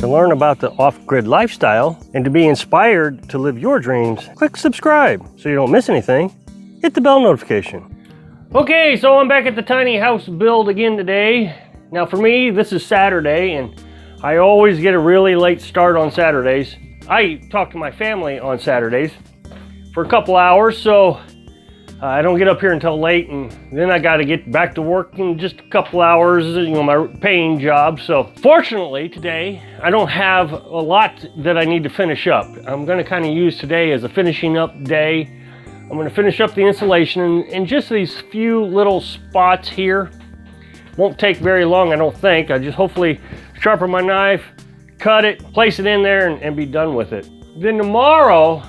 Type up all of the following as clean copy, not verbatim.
To learn about the off-grid lifestyle and to be inspired to live your dreams, click subscribe so you don't miss anything. Hit the bell notification. Okay, so I'm back at the tiny house build again today. Now for me, this is Saturday, and I always get a really late start on Saturdays. I talk to my family on Saturdays for a couple hours, so I don't get up here until late, and then I got to get back to work in just a couple hours, you know, my paying job. So fortunately today, I don't have a lot that I need to finish up. I'm going to kind of use today as a finishing up day. I'm going to finish up the installation and just these few little spots here. Won't take very long, I don't think. I just hopefully sharpen my knife, cut it, place it in there, and be done with it. Then tomorrow,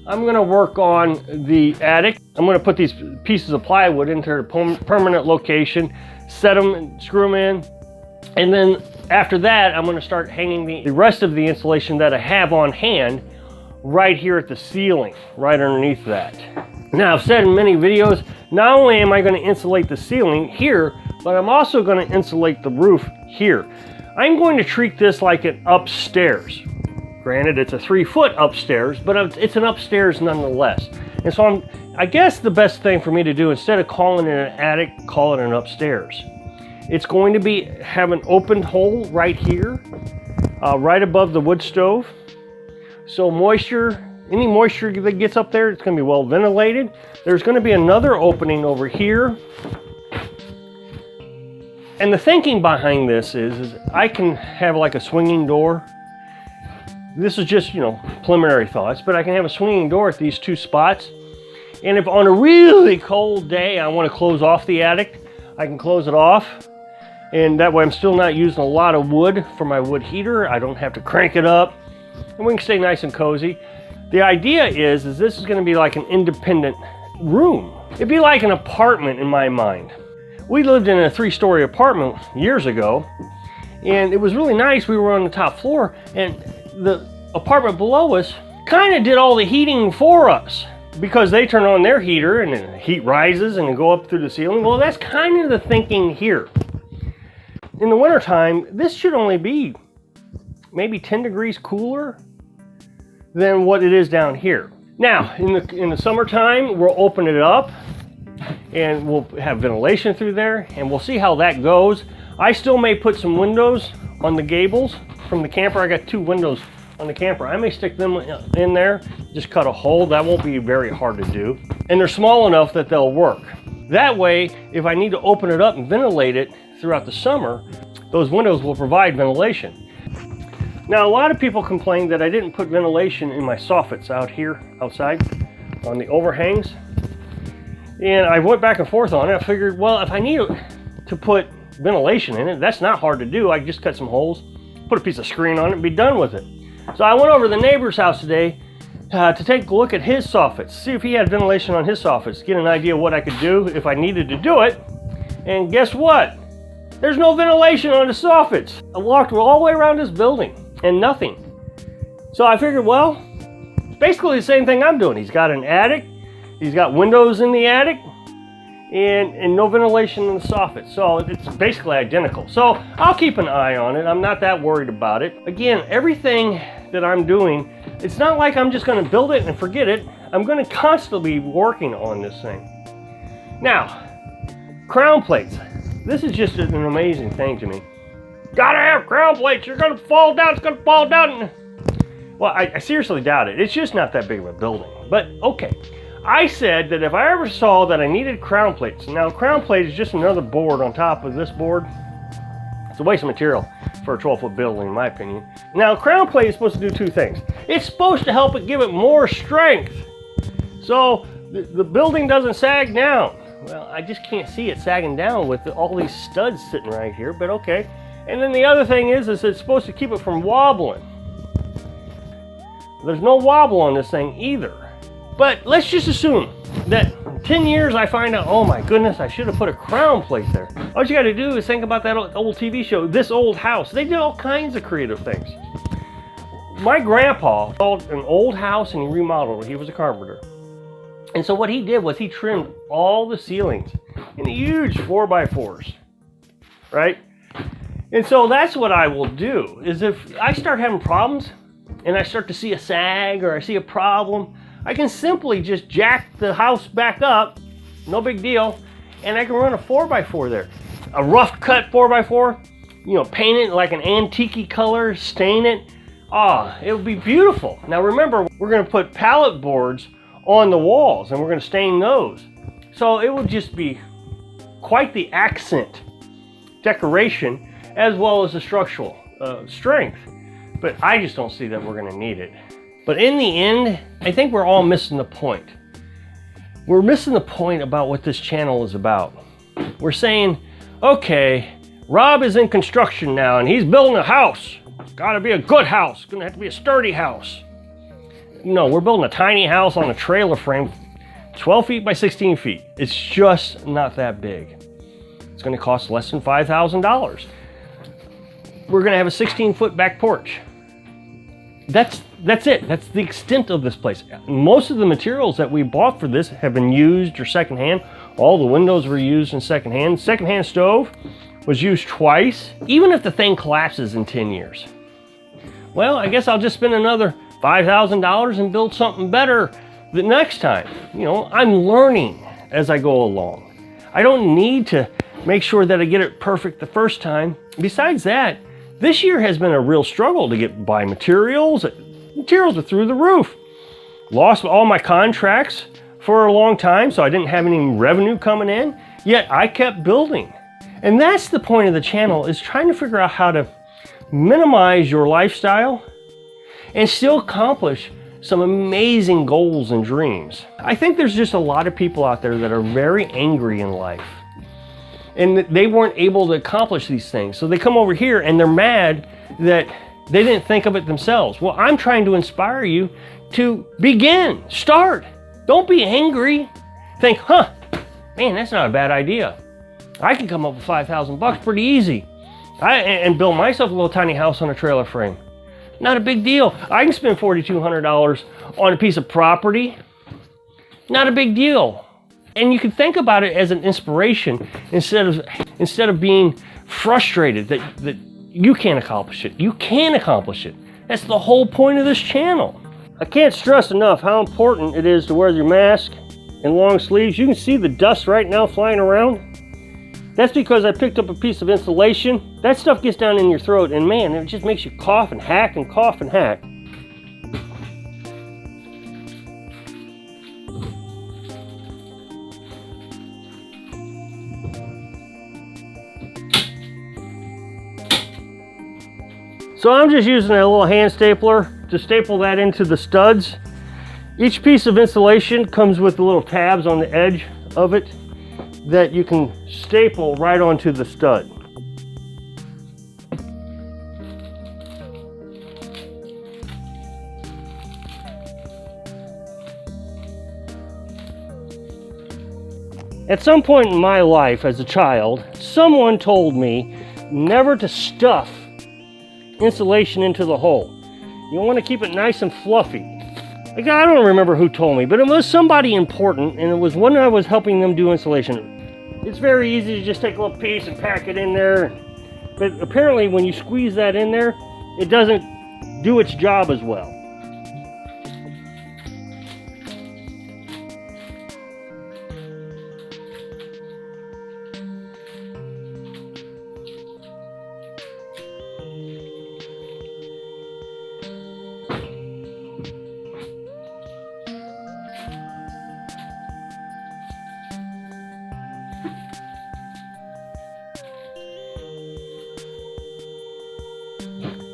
I'm going to work on the attic. I'm going to put these pieces of plywood into their permanent location, set them and screw them in. And then after that, I'm going to start hanging the rest of the insulation that I have on hand right here at the ceiling, right underneath that. Now, I've said in many videos, not only am I going to insulate the ceiling here, but I'm also going to insulate the roof here. I'm going to treat this like an upstairs. Granted, it's a 3-foot upstairs, but it's an upstairs nonetheless. And so I guess the best thing for me to do, instead of calling it an attic, call it an upstairs. It's going to have an open hole right here, right above the wood stove. So any moisture that gets up there, it's going to be well ventilated. There's going to be another opening over here. And the thinking behind this is I can have like a swinging door. This is just, preliminary thoughts, but I can have a swinging door at these two spots. And if on a really cold day I want to close off the attic, I can close it off. And that way I'm still not using a lot of wood for my wood heater. I don't have to crank it up. And we can stay nice and cozy. The idea is this is going to be like an independent room. It'd be like an apartment in my mind. We lived in a 3-story apartment years ago, and it was really nice. We were on the top floor, and the apartment below us kind of did all the heating for us because they turn on their heater and the heat rises and go up through the ceiling. Well, that's kind of the thinking here. In the wintertime, this should only be maybe 10 degrees cooler than what it is down here. Now, in the summertime, we'll open it up and we'll have ventilation through there, and we'll see how that goes. I still may put some windows on the gables from the camper. I got 2 windows on the camper. I may stick them in there, just cut a hole. That won't be very hard to do. And they're small enough that they'll work. That way, if I need to open it up and ventilate it throughout the summer, those windows will provide ventilation. Now, a lot of people complain that I didn't put ventilation in my soffits out here, outside, on the overhangs. And I went back and forth on it. I figured, well, if I need to put ventilation in it, that's not hard to do. I just cut some holes, put a piece of screen on it, and be done with it. So I went over to the neighbor's house today to take a look at his soffits, see if he had ventilation on his soffits, get an idea what I could do if I needed to do it. And guess what? There's no ventilation on the soffits. I walked all the way around this building and nothing. So I figured, well, it's basically the same thing I'm doing. He's got an attic, he's got windows in the attic, and no ventilation in the soffit. So it's basically identical. So I'll keep an eye on it. I'm not that worried about it. Again, everything that I'm doing, it's not like I'm just going to build it and forget it. I'm going to constantly be working on this thing. Now, crown plates. This is just an amazing thing to me. Gotta have crown plates. You're going to fall down. It's going to fall down. Well, I seriously doubt it. It's just not that big of a building. But okay. I said that if I ever saw that I needed crown plates, now crown plate is just another board on top of this board. It's a waste of material for a 12-foot building, in my opinion. Now, crown plate is supposed to do 2 things. It's supposed to help it give it more strength, so the building doesn't sag down. Well, I just can't see it sagging down with all these studs sitting right here, but okay. And then the other thing is it's supposed to keep it from wobbling. There's no wobble on this thing either. But let's just assume that in 10 years I find out, oh my goodness, I should have put a crown plate there. All you got to do is think about that old TV show, This Old House. They did all kinds of creative things. My grandpa bought an old house and he remodeled it. He was a carpenter. And so what he did was he trimmed all the ceilings in huge 4x4s, right? And so that's what I will do, is if I start having problems and I start to see a sag or I see a problem, I can simply just jack the house back up, no big deal, and I can run a 4x4 there. A rough cut 4x4, you know, paint it like an antique color, stain it. It would be beautiful. Now remember, we're gonna put pallet boards on the walls and we're gonna stain those. So it will just be quite the accent decoration as well as the structural strength. But I just don't see that we're gonna need it. But in the end, I think we're all missing the point. We're missing the point about what this channel is about. We're saying, okay, Rob is in construction now and he's building a house. It's gotta be a good house. It's gonna have to be a sturdy house. No, we're building a tiny house on a trailer frame, 12 feet by 16 feet. It's just not that big. It's gonna cost less than $5,000. We're gonna have a 16-foot back porch. That's it. That's the extent of this place. Most of the materials that we bought for this have been used or secondhand. All the windows were used in secondhand. Secondhand stove was used twice. Even if the thing collapses in 10 years, well, I guess I'll just spend another $5,000 and build something better the next time. You know, I'm learning as I go along. I don't need to make sure that I get it perfect the first time. Besides that, this year has been a real struggle to buy materials. Materials are through the roof. Lost all my contracts for a long time, so I didn't have any revenue coming in, yet I kept building. And that's the point of the channel, is trying to figure out how to minimize your lifestyle and still accomplish some amazing goals and dreams. I think there's just a lot of people out there that are very angry in life and they weren't able to accomplish these things. So they come over here and they're mad that they didn't think of it themselves. Well, I'm trying to inspire you to begin, start. Don't be angry. Think, man, that's not a bad idea. I can come up with $5,000 pretty easy. And build myself a little tiny house on a trailer frame. Not a big deal. I can spend $4,200 on a piece of property. Not a big deal. And you can think about it as an inspiration instead of being frustrated that you can't accomplish it. You can accomplish it. That's the whole point of this channel. I can't stress enough how important it is to wear your mask and long sleeves. You can see the dust right now flying around. That's because I picked up a piece of insulation. That stuff gets down in your throat and man, it just makes you cough and hack and cough and hack. So I'm just using a little hand stapler to staple that into the studs. Each piece of insulation comes with the little tabs on the edge of it that you can staple right onto the stud. At some point in my life as a child, someone told me never to stuff insulation into the hole. You want to keep it nice and fluffy. Like, I don't remember who told me, but it was somebody important, and it was when I was helping them do insulation. It's very easy to just take a little piece and pack it in there, but apparently when you squeeze that in there, it doesn't do its job as well.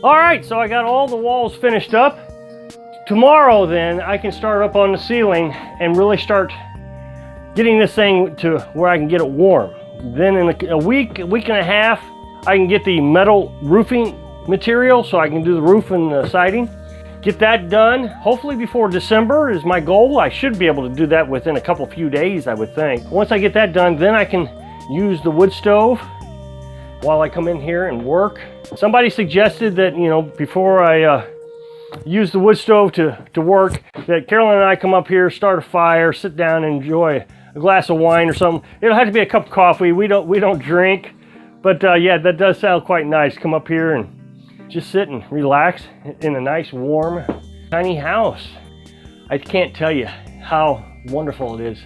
All right, so I got all the walls finished up. Tomorrow then, I can start up on the ceiling and really start getting this thing to where I can get it warm. Then in a week and a half, I can get the metal roofing material so I can do the roof and the siding. Get that done, hopefully before December is my goal. I should be able to do that within a few days, I would think. Once I get that done, then I can use the wood stove while I come in here and work. Somebody suggested that, you know, before I use the wood stove to work, that Carolyn and I come up here, start a fire, sit down and enjoy a glass of wine or something. It'll have to be a cup of coffee. We don't drink, But yeah, that does sound quite nice. Come up here and just sit and relax in a nice, warm, tiny house. I can't tell you how wonderful it is.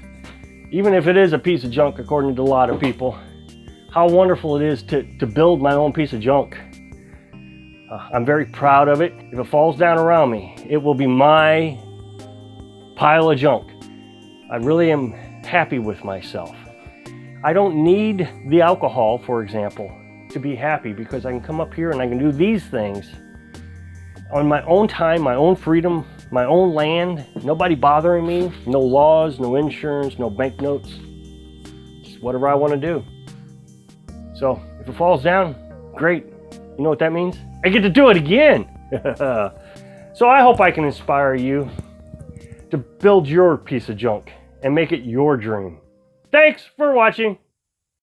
Even if it is a piece of junk, according to a lot of people, how wonderful it is to build my own piece of junk. I'm very proud of it. If it falls down around me, it will be my pile of junk. I really am happy with myself. I don't need the alcohol, for example, to be happy, because I can come up here and I can do these things on my own time, my own freedom, my own land, nobody bothering me, no laws, no insurance, no banknotes, just whatever I want to do. So if it falls down, great. You know what that means? I get to do it again. So I hope I can inspire you to build your piece of junk and make it your dream. Thanks for watching.